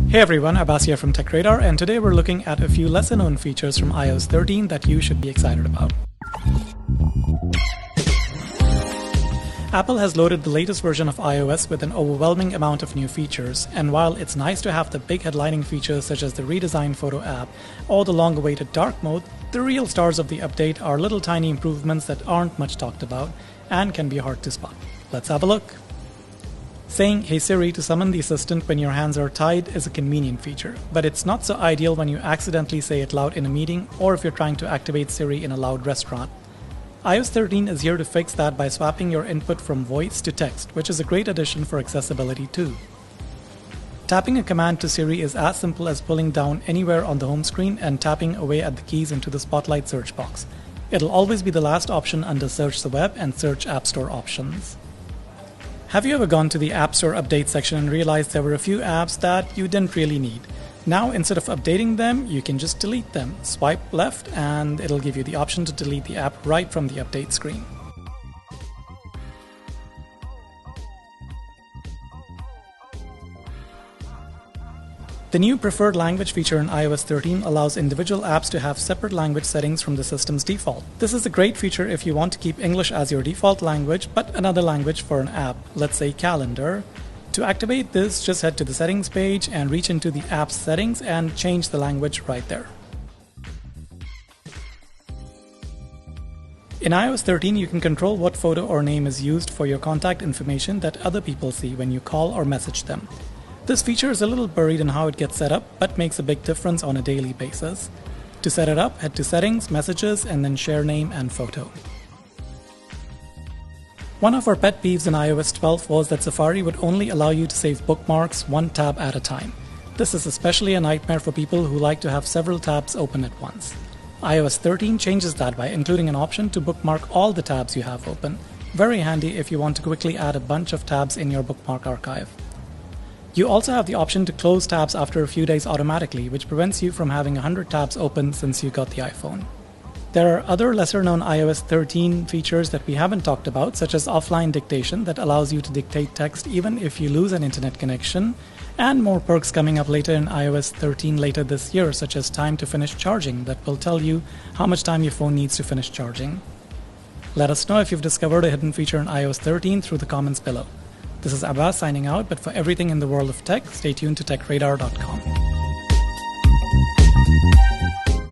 Hey everyone, Abbas here from TechRadar, and today we're looking at a few lesser known features from iOS 13 that you should be excited about. Apple has loaded the latest version of iOS with an overwhelming amount of new features, and while it's nice to have the big headlining features such as the redesigned photo app or the long-awaited dark mode, the real stars of the update are little tiny improvements that aren't much talked about and can be hard to spot. Let's have a look. Saying "Hey Siri" to summon the assistant when your hands are tied is a convenient feature, but it's not so ideal when you accidentally say it loud in a meeting or if you're trying to activate Siri in a loud restaurant. iOS 13 is here to fix that by swapping your input from voice to text, which is a great addition for accessibility too. Tapping a command to Siri is as simple as pulling down anywhere on the home screen and tapping away at the keys into the Spotlight search box. It'll always be the last option under Search the Web and Search App Store options. Have you ever gone to the App Store update section and realized there were a few apps that you didn't really need? Now, instead of updating them, you can just delete them. Swipe left and it'll give you the option to delete the app right from the update screen. The new preferred language feature in iOS 13 allows individual apps to have separate language settings from the system's default. This is a great feature if you want to keep English as your default language, but another language for an app, let's say Calendar. To activate this, just head to the settings page and reach into the app's settings and change the language right there. In iOS 13, you can control what photo or name is used for your contact information that other people see when you call or message them. This feature is a little buried in how it gets set up, but makes a big difference on a daily basis. To set it up, head to Settings, Messages, and then Share Name and Photo. One of our pet peeves in iOS 12 was that Safari would only allow you to save bookmarks one tab at a time. This is especially a nightmare for people who like to have several tabs open at once. iOS 13 changes that by including an option to bookmark all the tabs you have open. Very handy if you want to quickly add a bunch of tabs in your bookmark archive. You also have the option to close tabs after a few days automatically, which prevents you from having 100 tabs open since you got the iPhone. There are other lesser-known iOS 13 features that we haven't talked about, such as offline dictation that allows you to dictate text even if you lose an internet connection, and more perks coming up later in iOS 13 later this year, such as time to finish charging that will tell you how much time your phone needs to finish charging. Let us know if you've discovered a hidden feature in iOS 13 through the comments below. This is Abbas signing out, but for everything in the world of tech, stay tuned to TechRadar.com.